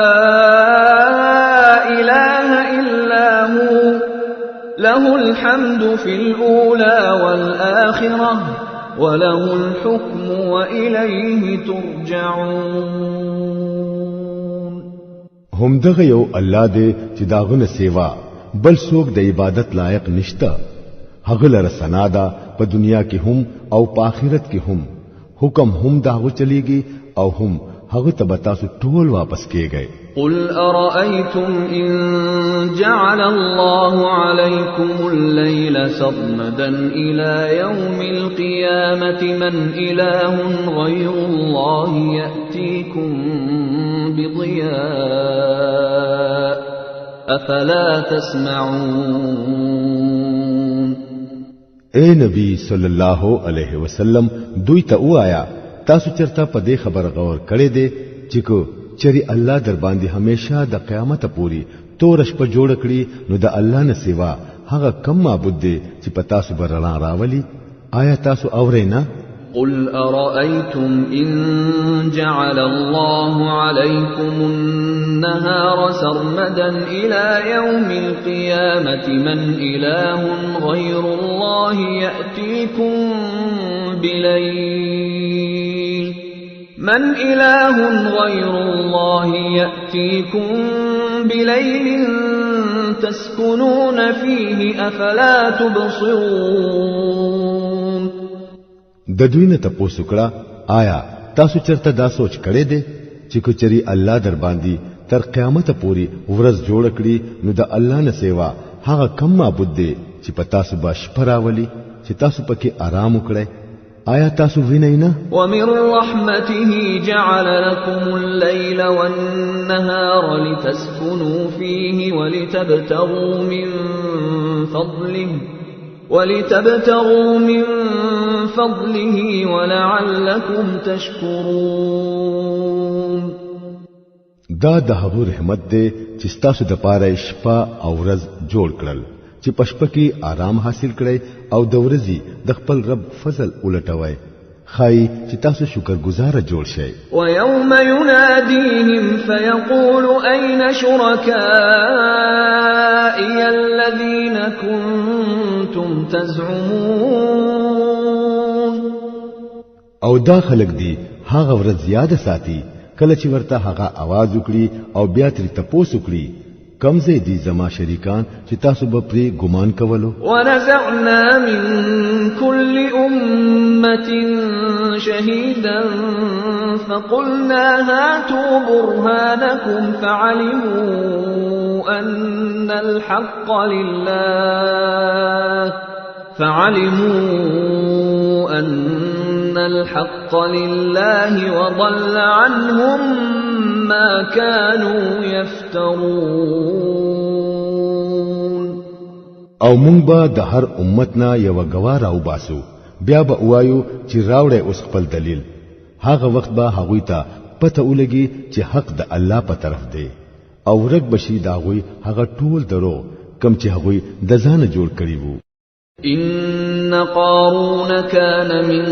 Speaker 1: إله إلا هو له الحمد في الأولى والآخرة وله الحكم وإليه ترجعون
Speaker 2: هم دغه یو الله دی چې داغونه سیوا بل څوک د عبادت لایق نشته هغه لره ثنا ده په دنیا کې هم او په آخرت کې هم حکم هم داغه چلیږي او هم هغه ته تاسو ټول واپس کیږئ
Speaker 1: قل أرأيتم إن جعل الله عليكم الليل سرمدا إلى يوم القيامة من إله غير الله يأتيكم بضياء أفلا تسمعون
Speaker 2: اے نبی صلی الله علیه وسلم دوی ته وایا تاسو چرته په دې خبر غور کړی دی چې کو چری الله در باندې همیشه د قیامت پوري تورش په جوړ کړی نو د الله نه سیوا هغه کم معبود دی چې په تاسو برلا راولي آیا تاسو اورئ نه
Speaker 1: قل أرأيتم إن جعل الله عليكم النهار سرمدا إلى يوم القيامة من إله غير الله يأتيكم بليل من إله غير الله يأتيكم بليل تسكنون فيه أفلا تبصرون
Speaker 2: د دوی نه تاسو کړه آیا تاسو چرته دا سوچ کړی دی چې کوچري الله در باندې تر قیامت پوري ورځ جوړ کړي نو د الله نه سیوا هغه کم معبود دی چې په تاسو باش پراولي چې تاسو پکې آرام وکړئ آیا تاسو وینئ نه
Speaker 1: ومن رحمته جعل لكم الليل والنهار لتسكنوا فيه ولتبتغوا من فضله ولتبتغوا من فضله ولعلكم تشكرون.
Speaker 2: دا د هغه رحمت دی چې تاسو د پاره شپه او ورځ جوړ کړل چې پشپ کې آرام حاصل کړئ او د ورځې د خپل رب فضل ولټوي خای چې تاسو شکر گزار جوړ شئ.
Speaker 1: ويوم يناديهم فيقول أين شركائي الذين كنتم تزعمون.
Speaker 2: او دا خلق دی هغه ورځ زیاده ساتي کله چې ورته هغه आवाज وکړي او بیا ترې تپوس وکړي کمزې دي زما شریکان چې تاسو به پرې ګمان کولو.
Speaker 1: ونزعنا من كل أمة شهيدا فقلنا هاتوا برهانكم فعلموا أن الحق لله وضل عنهم ما كانوا يفترون.
Speaker 2: او مونږ به د هر امتنا یو غوار او باسو بیا به وایو چې راوړې اوس خپل دلیل. هغه وخت به هغوی ته پته ولګي چې حق د الله په طرف دی او رګ بشي دا غوي هغه ټول درو کم چې هغوی د ځان جوړ کړی وو.
Speaker 1: إن قارون كان من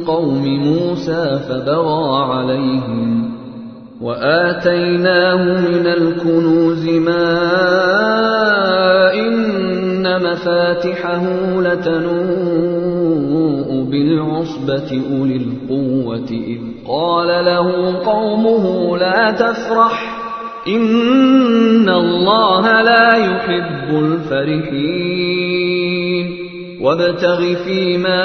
Speaker 1: قوم موسى فبغى عليهم وآتيناه من الكنوز ما إن مفاتحه لتنوء بالعصبة أولي القوة إذ قال له قومه لا تفرح إن الله لا يحب الفرحين وابتغ فيما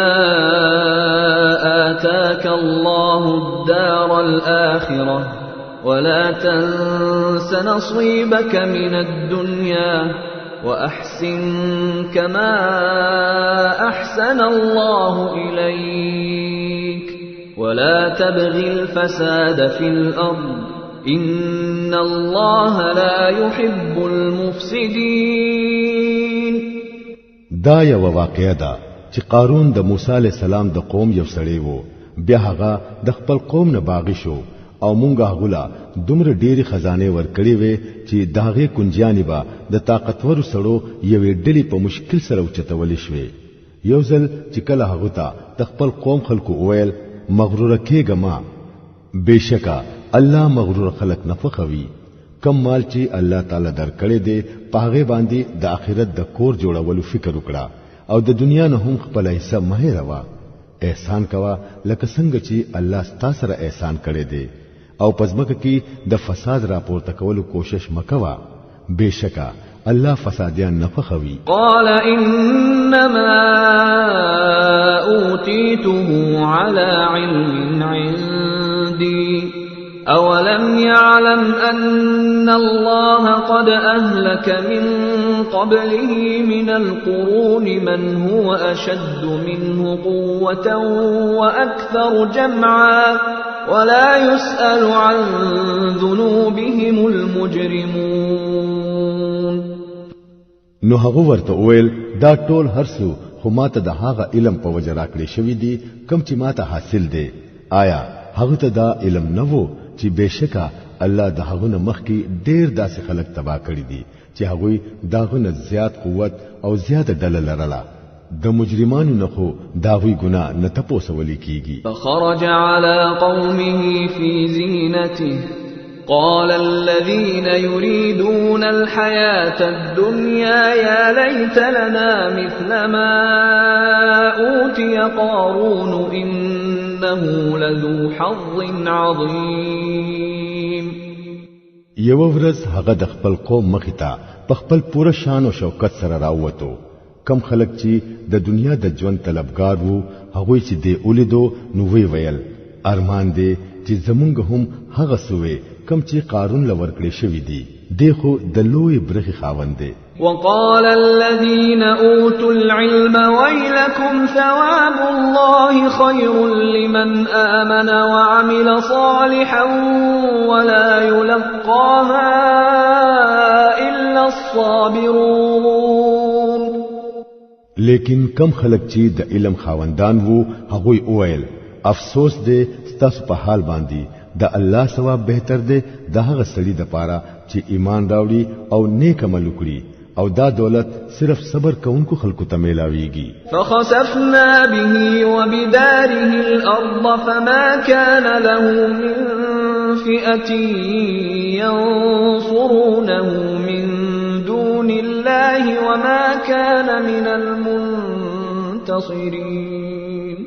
Speaker 1: آتاك الله الدار الآخرة ولا تنس نصيبك من الدنيا وأحسن كما أحسن الله إليك ولا تبغ الفساد في الأرض إن الله لا يحب المفسدين.
Speaker 2: دا یو واقعه ده چې قارون د موسی علی السلام د قوم یو سړی وو. بیا هغه د خپل قوم نه باغی شو او مونږه غولا دومره ډېری خزانه ورکړې وې چې داغه کنجیانی با د طاقتور سړو یوې ډلې په مشکل سره اوچتول شوې. یو ځل چې کله هغه ته د خپل قوم خلکو وویل مغرور کېږه ما بشکا الله مغرور خلق نه فخوي. کم مال چې الله تعالی درکړي دي پاغه باندې د آخرت د کور جوړولو فکر وکړه او د دنیا نه هم خپل حصہ مه روا. احسان کوا لکه څنګه چې الله ستاسو سره احسان کړي دي او پزمکه کې د فساد راپورته کولو کوشش مکوا بشکا الله فسادیان نه فخوي.
Speaker 1: قال انما اوتيته على علم عندي أولم يعلم أن الله قد أهلك من قبله من القرون من هو أشد منه قوة وأكثر جمعا ولا يسأل عن ذنوبهم المجرمون.
Speaker 2: نو هغه ورته ویل دا ټول هرڅو خو ماته د هغه علم په وجه راکړې شوی دی کم چې ماته حاصل دی. آیا هغه ته دا علم نه وو چې بشکا الله د هغه مخ کې ډېر داسې خلک تبا کړی دي چې هغه داغه زیات قوت او زیات دلل لرله. د مجرمانو نه خو داوی ګناه نه تپوسول کیږي.
Speaker 1: فخرج على قومه في زينته قال الذين يريدون الحياة الدنيا يا ليت لنا مثل ما أوتي قارون إنه لذو حظ عظيم.
Speaker 2: یو ورځ هغه د خپل قوم مخې ته په خپل پوره شان او شوکت سره راووتو. کم خلک چې د دنیا د ژوند طلبګار وو هغه چې دی اولیدو نو وی ویل ارمان دی چې زمونږ هم هغه سوې کم چې قارون لور کړی شوی دی دغه د لوی برخي خاوند دی.
Speaker 1: وقال الذين اوتوا العلم ويلكم ثواب الله خير لمن آمن وعمل صالحا ولا يلقاها إلا الصابرون.
Speaker 2: لیکن کم خلق چې د علم خاوندان وو هغه اویل افسوس دې ستاسو په حال باندې د الله ثواب بهتر دی د هغه سړي د پاره چې ایمان راوړي او نیک عمل وکړي او دا دولت صرف صبر کوونکو خلکو ته ملاويږي.
Speaker 1: فخسفنا به وبداره الارض فما كان له من فئة ينصرونه من دون الله وما كان من المنتصرين.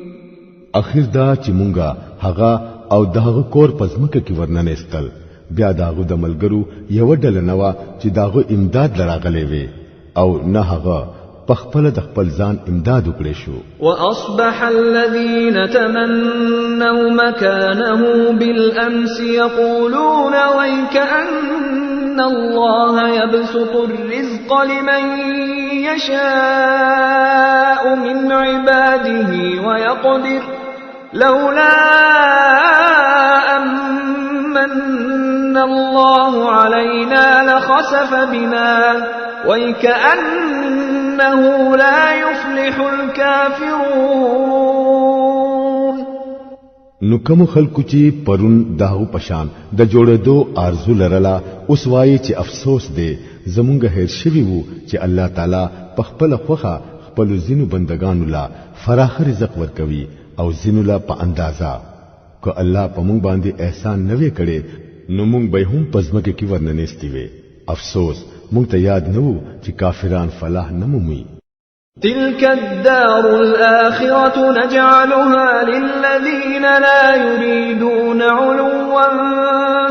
Speaker 2: اخر دا چې مونږه هغه او داغه کور پزمکه کې ورننه استل بیا داغه د ملګرو یو ډله نوا چې داغه امداد لراغلې وي او نه هغه پخپل د خپل ځان امداد وکړي شو.
Speaker 1: واصبح الذين تمنوا مكانه بالامس يقولون ويكأن الله يبسط الرزق لمن يشاء من عباده ويقدر لولا أمن الله علينا لخسف بنا ويكأنه لا يفلح الكافرون.
Speaker 2: نو کوم خلکو چې پرون داغو پشان د جوړېدو آرزو لرلا اوس وایي چې افسوس دی زمونږ هیر شوی وو چې الله تعالی په خپل خوخه خپل زینو بندگانو لا فراخ رزق ورکوي او زینو لا په اندازا کو الله په مونږ باندې احسان نه وی کړي نو مونږ به هم پزمکه کې ورننېستي وي. افسوس مونږ ته یاد نه وو چې کافران فلاح نه مومي.
Speaker 1: تلك الدار الآخرة نجعلها للذين لا يريدون علوا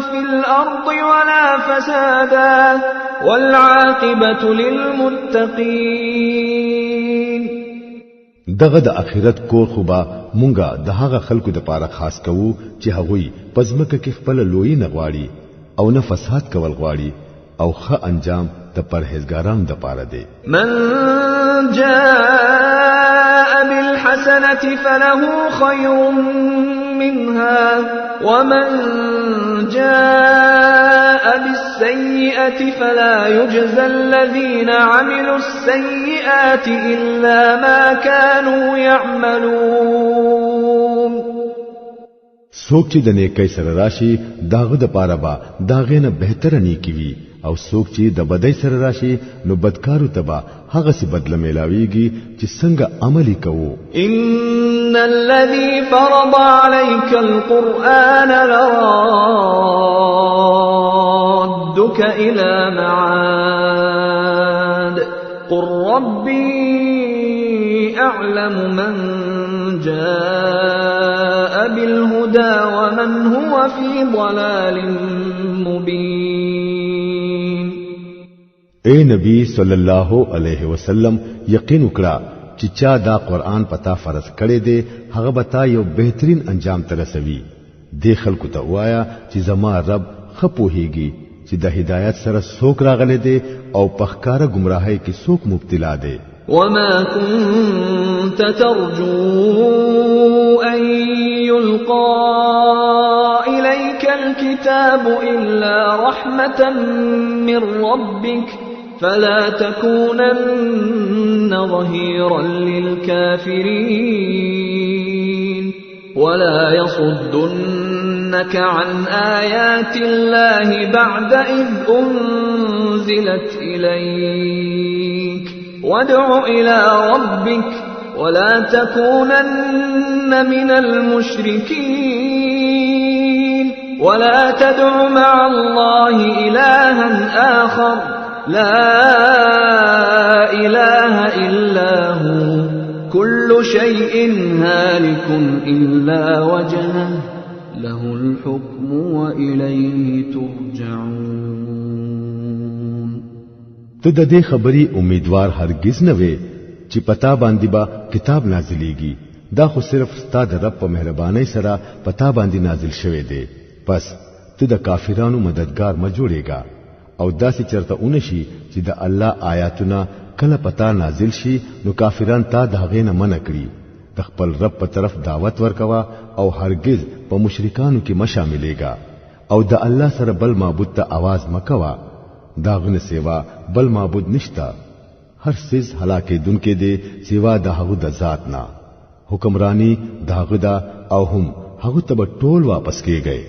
Speaker 1: في الأرض ولا فسادا والعاقبة للمتقين.
Speaker 2: دغه د اخرت کور خوبا مونږه د هغه خلکو د پاره خاص کوو چې هغوی پزمکه کې خپل لوی نه غواړي او نه فساد کول غواړي او ښه انجام د پرهیزګارانو د پاره دی.
Speaker 1: من جاء بالحسنة فله خير منها ومن جاء بالسيئة فلا يجزى الذين عملوا السيئات إلا ما كانوا يعملون.
Speaker 2: څوک چې د نیکۍ سره راشي داغه د پاره با داغه نه بهتر نیکی وي او څوک چې د بدۍ سره راشي نو بدکارو تبا هغه سي بدله ملاويږي چې څنګه عملي کوو.
Speaker 1: ان الذي فرض عليك القرآن لرادك الى معاد قل ربي اعلم من جاء بالهدى ومن هو في ضلال مبين.
Speaker 2: اے نبی صلی الله علیه وسلم یقین وکړه چې چا دا قرآن پتا فرض کړي دي هغه به تا یو بهترین انجام ترسوي. دې خلکو ته وایا چې زما رب خپوهيږي چې د هدایت سره څوک راغلي دي او پخکاره گمراهۍ کې څوک مبتلا دي.
Speaker 1: وما كنت ترجو أن يلقى إليك الكتاب إلا رحمة من ربك فلا تكونن ظهيرا للكافرين ولا يصدنك عن آيات الله بعد إذ أنزلت إليك وادع إلى ربك ولا تكونن من المشركين ولا تدع مع الله إلها آخر لا إله إلا هو كل شيء هالك إلا وجهه له الحكم وإليه ترجعون.
Speaker 2: ته د دې خبري امیدوار هرگز نه وې چې پتا باندې با کتاب نازلېږي. دا خو صرف ستاسو د رب په مهرباني سره پتا باندې نازل شوی دی. پس ته د کافرانو مددگار ما جوړېږي او داسې چرته اونشي چې د الله آیاتونه کله پتا نازل شي نو کافران تا دغه نه منع کړي. د خپل رب په طرف دعوت ورکوا او هرگز په مشرکانو کې مشاملېږي او د الله سره بل معبود ته आवाज مکوا. داغنه سیوا بل معبود نشتا. هر سیز هلاکه دن کې دي سوا د هغه د ذات نه حکمرانی داغه دا او هم هغه ته ټول واپس کیږي